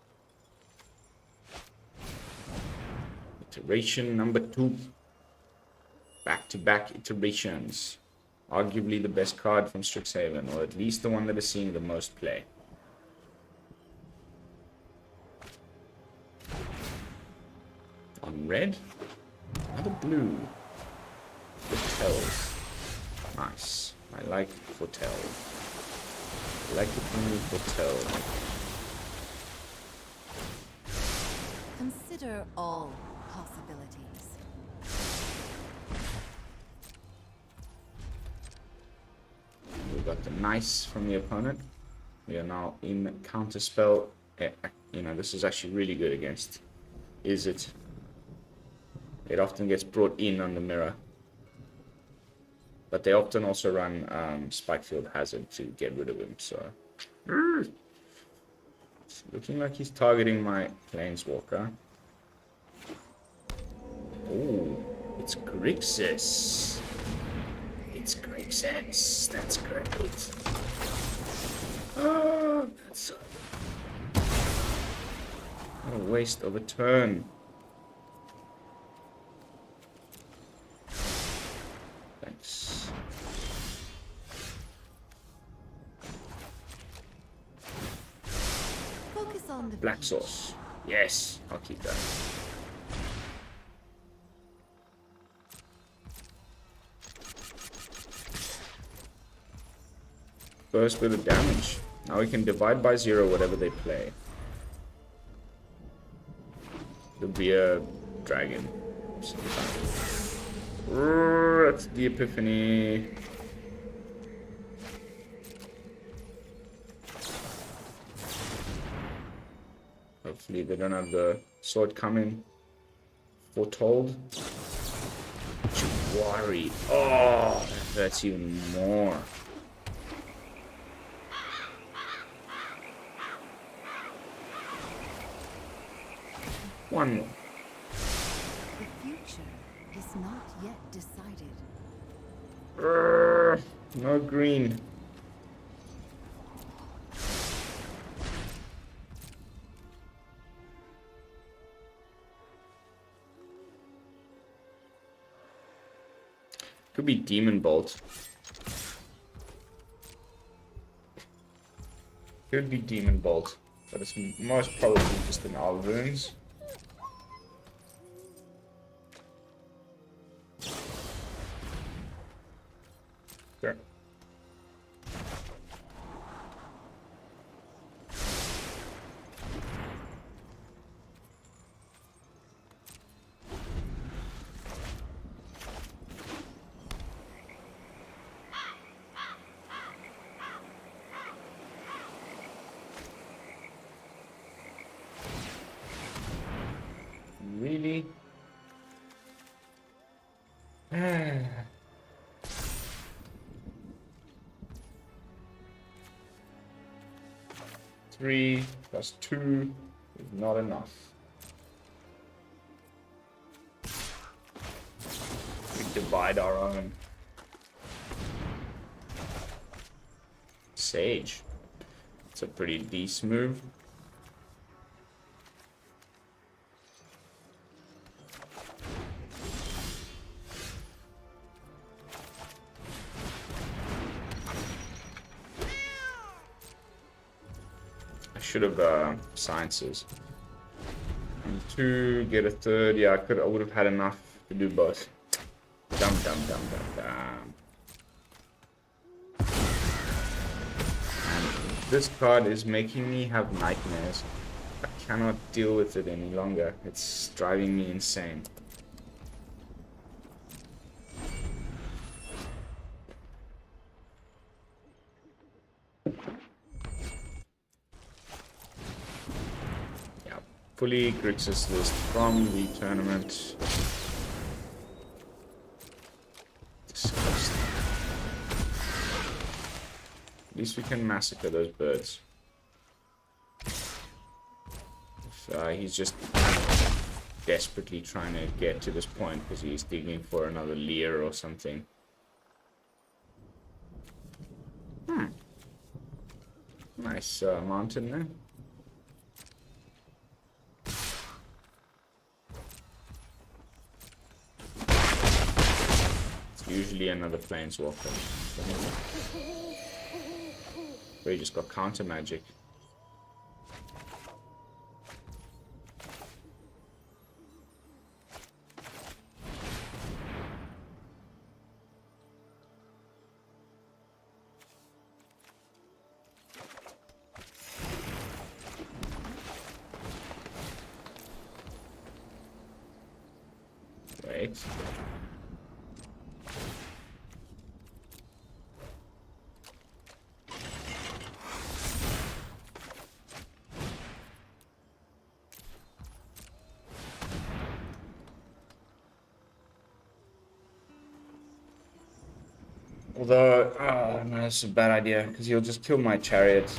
Iteration number 2. Back-to-back iterations. Arguably the best card from Strixhaven, or at least the one that is seeing the most play. On red, another blue. Foretels. Nice. I like Foretell. I like the blue Foretell. Consider all possibilities. We got the nice from the opponent. We are now in counterspell. You know, this is actually really good against Is It. It often gets brought in on the mirror. But they often also run Spikefield Hazard to get rid of him, so... It's looking like he's targeting my Planeswalker. Oh, it's Grixis. It's Grixis. That's great. Oh, that's so... What a waste of a turn. Thanks. on the Black beach. sauce. Yes, I'll keep that. First bit of damage. Now we can divide by 0 whatever they play. There'll be a dragon. That's the epiphany. Hopefully they don't have the sword coming. Foretold. Worry. Oh, that hurts even more. One more. The future is not yet decided. No green. Could be Demon Bolt. Could be Demon Bolt, but it's most probably just an all runes. Sure. Really? 3 plus 2 is not enough. We divide our own. Sage. It's a pretty decent move. Should have sciences. And 2, get a 3rd. Yeah, I would have had enough to do both. Dum dum dum dum dum. And this card is making me have nightmares. I cannot deal with it any longer. It's driving me insane. Fully Grixis list from the tournament. Disgusting. At least we can massacre those birds. He's just desperately trying to get to this point because he's digging for another Lair or something. Nice mountain there. Usually another planeswalker. But he just got counter magic. Wait. Although, oh no, that's a bad idea, because he'll just kill my chariot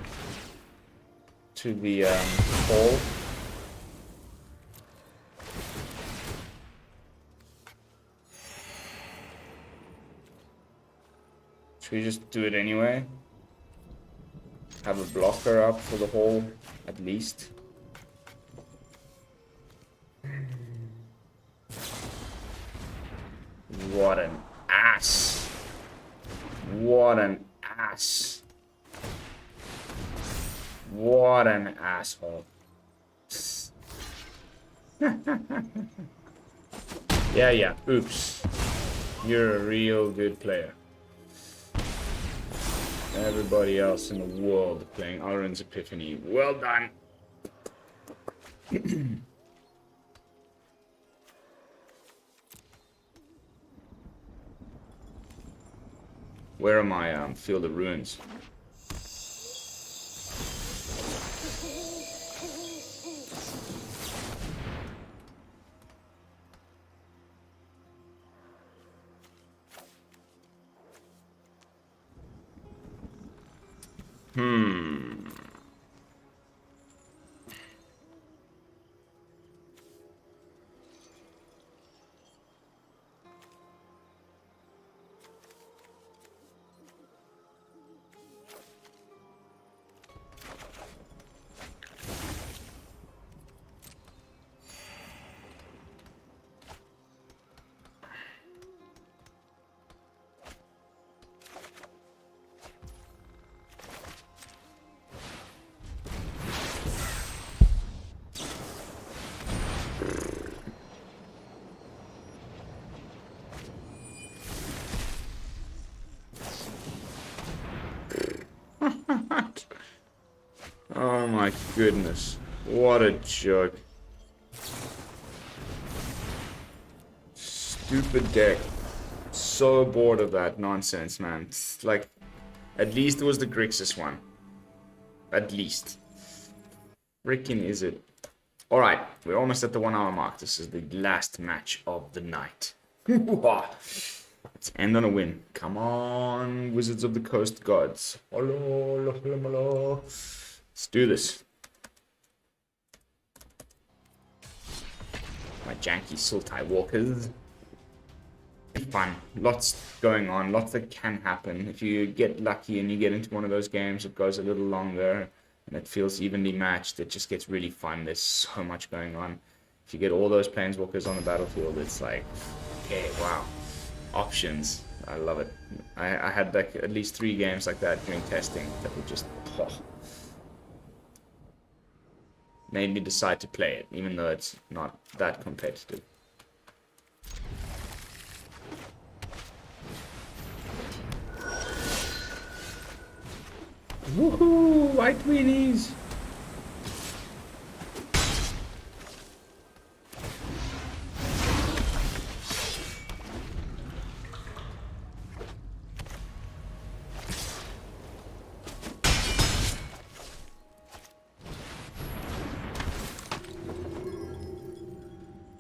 to the hall. Should we just do it anyway? Have a blocker up for the hall, at least. What an ass. What an ass. What an asshole. Yeah. Oops. You're a real good player. Everybody else in the world playing Oren's Epiphany. Well done. Where am I? Field of Ruins. Oh my goodness. What a joke. Stupid deck. So bored of that nonsense, man. It's like, at least it was the Grixis one. At least. Freaking is it. Alright, we're almost at the 1 hour mark. This is the last match of the night. Let's end on a win. Come on, Wizards of the Coast gods. Hello. Let's do this. My janky Sultai walkers. Fun. Lots going on. Lots that can happen. If you get lucky and you get into one of those games, it goes a little longer and it feels evenly matched. It just gets really fun. There's so much going on. If you get all those planeswalkers on the battlefield, it's like, okay, wow. Options. I love it. I had like at least 3 games like that during testing that were just made me decide to play it, even though it's not that competitive. Woohoo! White weenies!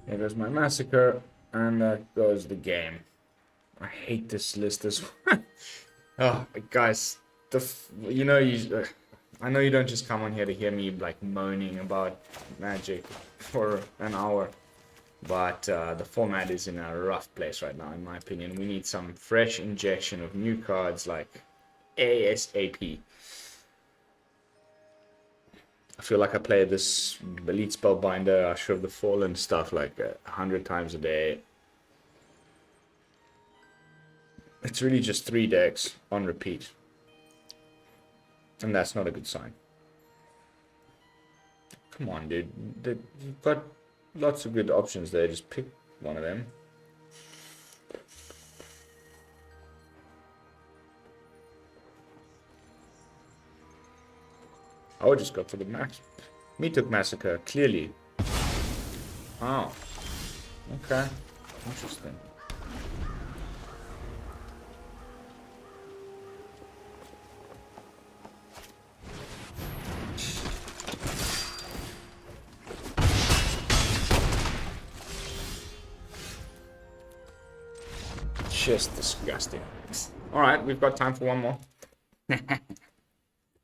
There goes my Massacre, and that goes the game. I hate this list as well. Oh, guys, I know you don't just come on here to hear me like moaning about Magic for an hour, but the format is in a rough place right now, in my opinion. We need some fresh injection of new cards like ASAP. I feel like I play this Elite Spellbinder, Usher of the Fallen stuff like 100 times a day. It's really just 3 decks on repeat. And that's not a good sign. Come on, dude. You've got lots of good options there. Just pick one of them. I would just go for the max. Meathook Massacre, clearly. Oh. Okay. Interesting. Just disgusting. Alright, we've got time for one more.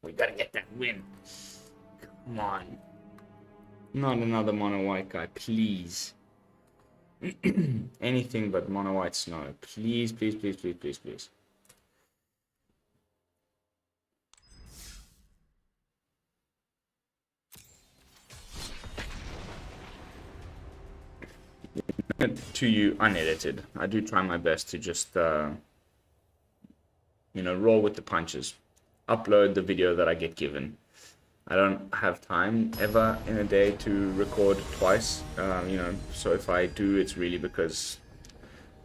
We gotta get that win. Come on. Not another mono white guy, please. Anything but mono white snow. Please, please, please, please, please, please. To you unedited. I do try my best to just roll with the punches. Upload the video that I get given. I don't have time ever in a day to record twice, you know, so if I do, it's really because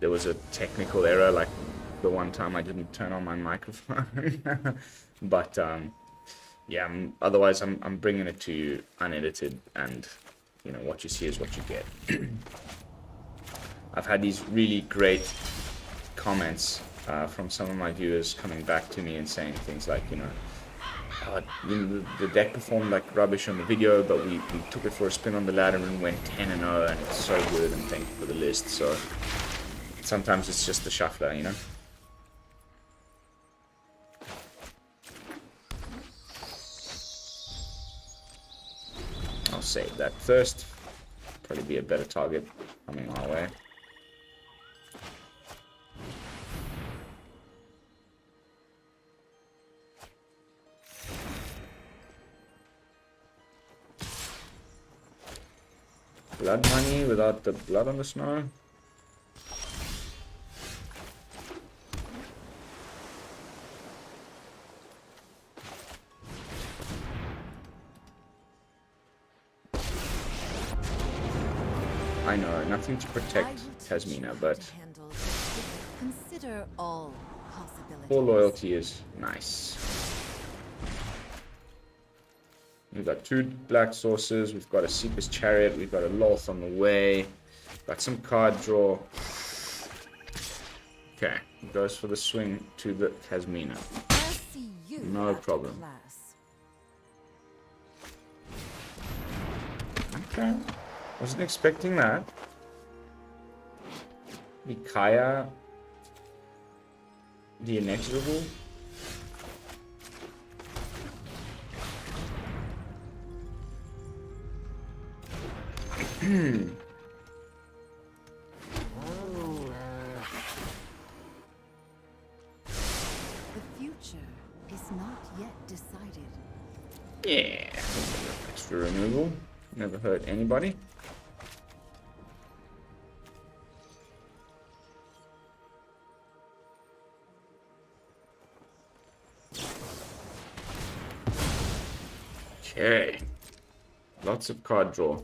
there was a technical error, like the one time I didn't turn on my microphone. But yeah, otherwise I'm bringing it to you unedited, and you know, what you see is what you get. I've had these really great comments from some of my viewers coming back to me and saying things like, you know, the deck performed like rubbish on the video, but we took it for a spin on the ladder and went 10-0, and it's so good, and thank you for the list. So sometimes it's just the shuffler, you know. I'll save that first. Probably be a better target coming our way. Blood money without the blood on the snow. I know, nothing to protect Kasmina, but consider all possibilities. full loyalty is nice. We've got 2 black sources, we've got a Esika's Chariot, we've got a Lolth on the way, got some card draw. Okay, goes for the swing to the Kasmina. No problem. Okay, wasn't expecting that. Mikaya, the inexorable. The future is not yet decided. Yeah, extra removal. Never hurt anybody. Okay. Lots of card draw.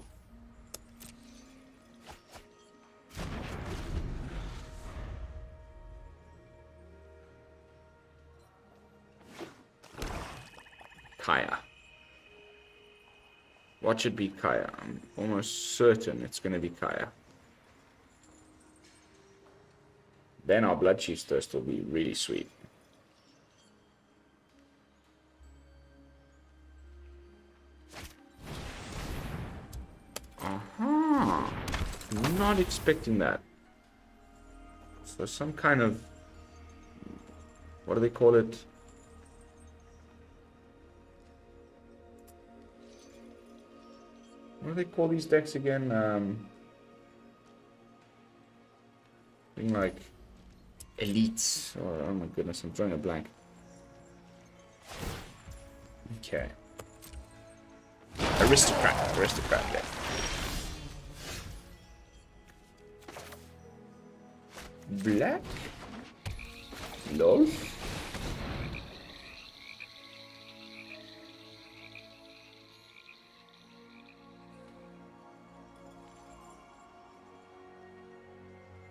Kaya. What should be Kaya? I'm almost certain it's going to be Kaya. Then our Blood Chief's Thirst will be really sweet. Aha! Not expecting that. So some kind of... what do they call it? What do they call these decks again? Being like elites. Oh my goodness, I'm drawing a blank. Okay. Aristocrat deck. Black. Lolth.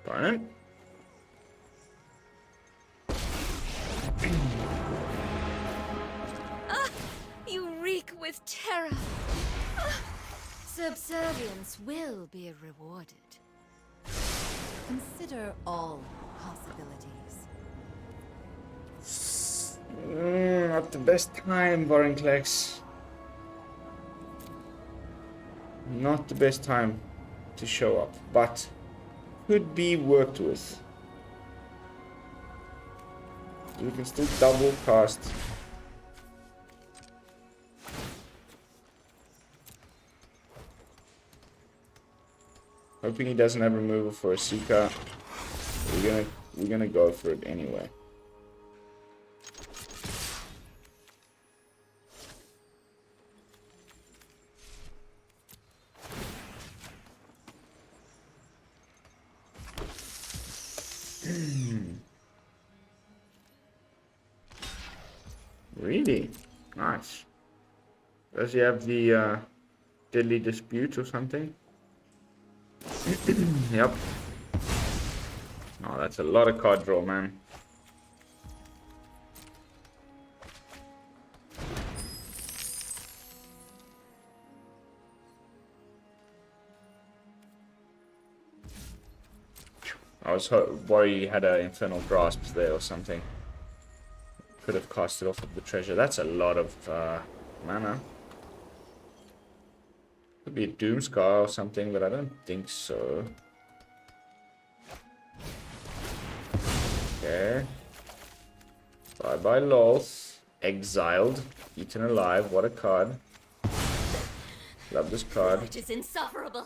Darn it. You reek with terror. Subservience will be rewarded. Consider all possibilities. Not the best time, Vorinclex. Not the best time to show up, but could be worked with. We can still double cast. Hoping he doesn't have removal for Esika. We're gonna go for it anyway. Really? Nice. Does he have the Deadly Dispute or something? Yep. Oh, that's a lot of card draw, man. I was worried he had an Infernal Grasp there or something. Could have cast it off of the treasure. That's a lot of mana. Could be a Doomscar or something, but I don't think so. Okay. Bye-bye, Lolth. Exiled. Eaten alive. What a card. Love this card. It is insufferable.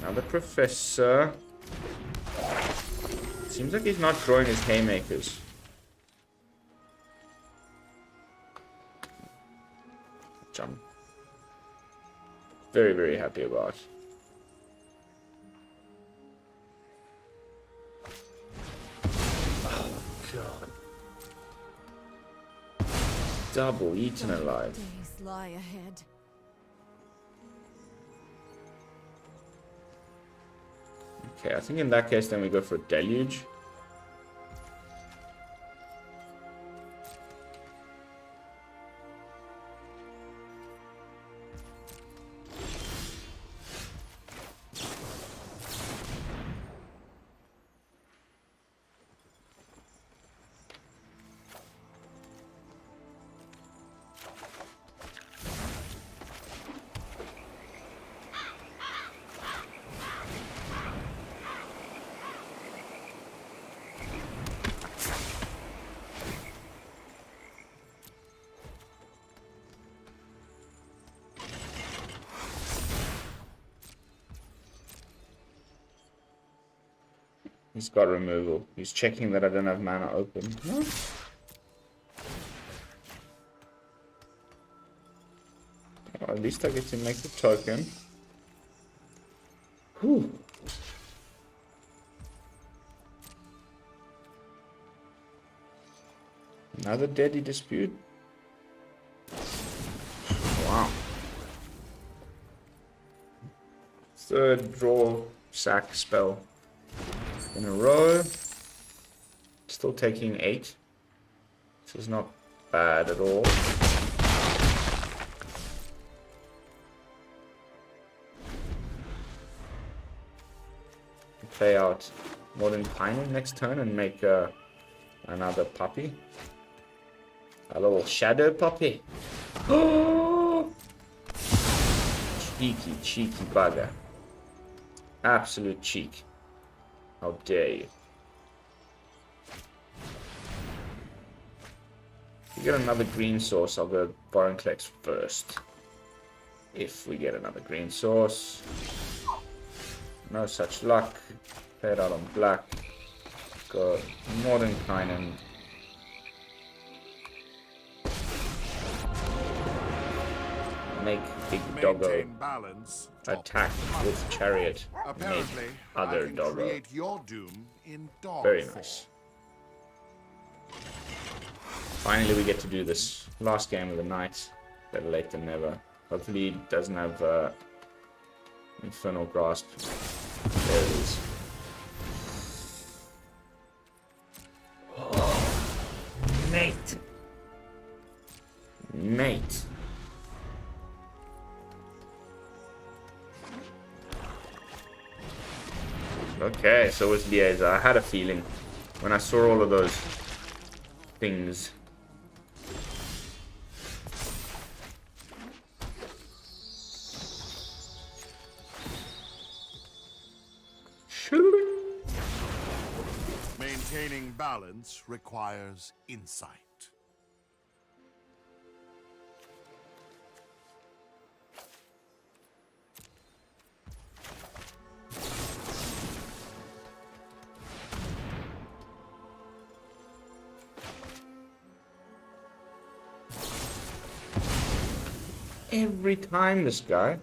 Another Professor. Seems like he's not drawing his haymakers. Which I'm very, very happy about. Oh, God. Double eaten alive. Days lie ahead. Okay, I think in that case then we go for a Deluge. He's got removal. He's checking that I don't have mana open. What? Oh, at least I get to make the token. Whew. Another Deadly Dispute. Wow. Third draw sack spell in a row. Still taking 8. This is not bad at all. Play out Mordenkainen next turn and make another puppy. A little shadow puppy. Oh! Cheeky, cheeky bugger. Absolute cheek. How dare you. If we get another green source, I'll go Vorinclex first. If we get another green source. No such luck. Play it out on black. Go Mordenkainen. Make Big Doggo attack with Chariot. Make other Doggo. Very nice. Finally we get to do this last game of the night. Better late than never. Hopefully it doesn't have Infernal Grasp. There it is. Oh, mate. Mate. Okay, so it's Liaison. I had a feeling when I saw all of those things. Maintaining balance requires insight. Every time this guy.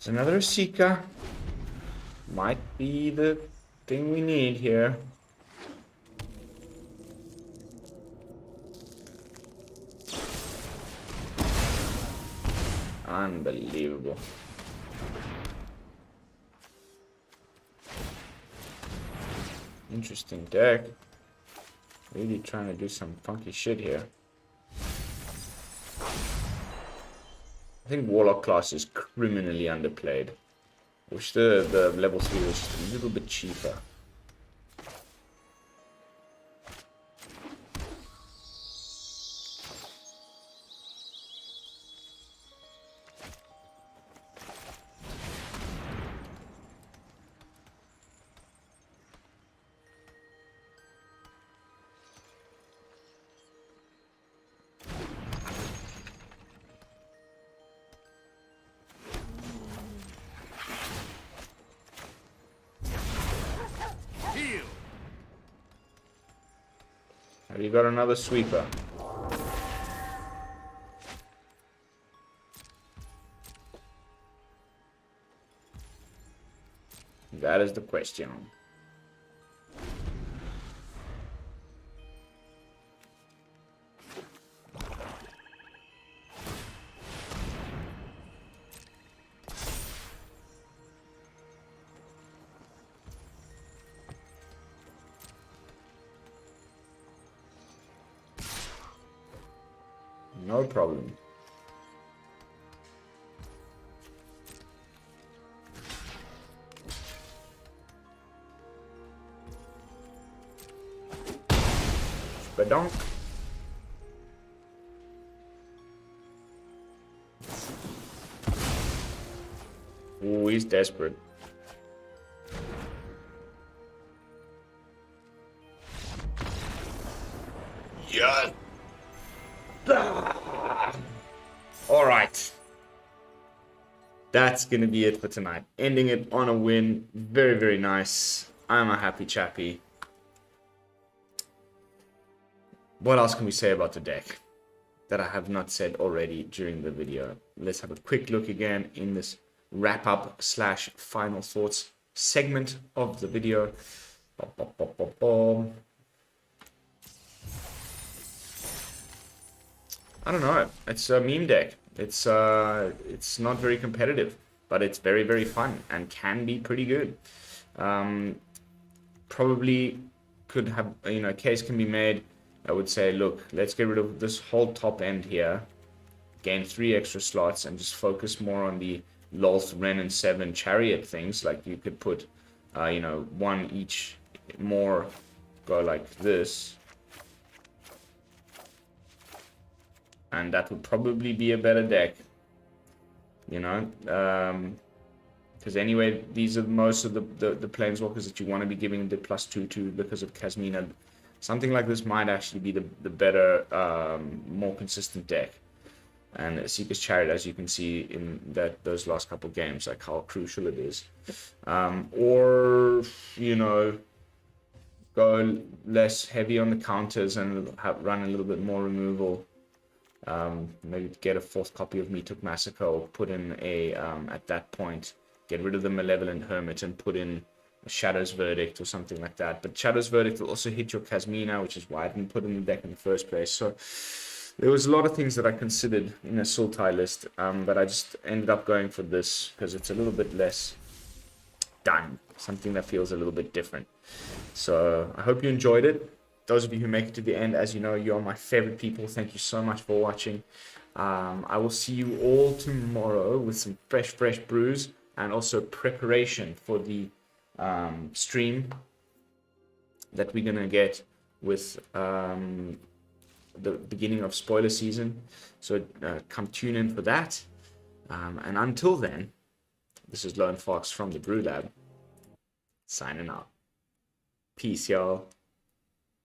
There's another Esika. Might be the thing we need here. Unbelievable. Interesting deck. Really trying to do some funky shit here. I think Warlock class is criminally underplayed. Wish the level 3 was just a little bit cheaper. Have you got another sweeper? That is the question. No problem. Badonk. Ooh, he's desperate. Yeah. All right. That's going to be it for tonight. Ending it on a win. Very, very nice. I'm a happy chappy. What else can we say about the deck that I have not said already during the video? Let's have a quick look again in this wrap-up / final thoughts segment of the video. I don't know. It's a meme deck. It's not very competitive, but it's very, very fun and can be pretty good. Probably could have, case can be made. I would say, look, let's get rid of this whole top end here, gain 3 extra slots, and just focus more on the Lolth, Wrenn and Seven Chariot things. Like you could put, 1 each more, go like this. And that would probably be a better deck, because anyway, these are most of the planeswalkers that you want to be giving the +2 to because of Kasmina. Something like this might actually be the better, more consistent deck. And Esika's Chariot, as you can see in those last couple games, like how crucial it is. Or, go less heavy on the counters and run a little bit more removal. Maybe get a 4th copy of Meathook Massacre, or put in a, at that point, get rid of the Malevolent Hermit and put in a Shadow's Verdict or something like that. But Shadow's Verdict will also hit your Kasmina, which is why I didn't put in the deck in the first place. So there was a lot of things that I considered in a Sultai list, but I just ended up going for this because it's a little bit less done, something that feels a little bit different. So I hope you enjoyed it. Those of you who make it to the end, as you know, you're my favorite people. Thank you so much for watching. I will see you all tomorrow with some fresh brews and also preparation for the stream that we're going to get with the beginning of spoiler season. So come tune in for that. And until then, this is Lone Fox from the BrewLab, signing out. Peace, y'all.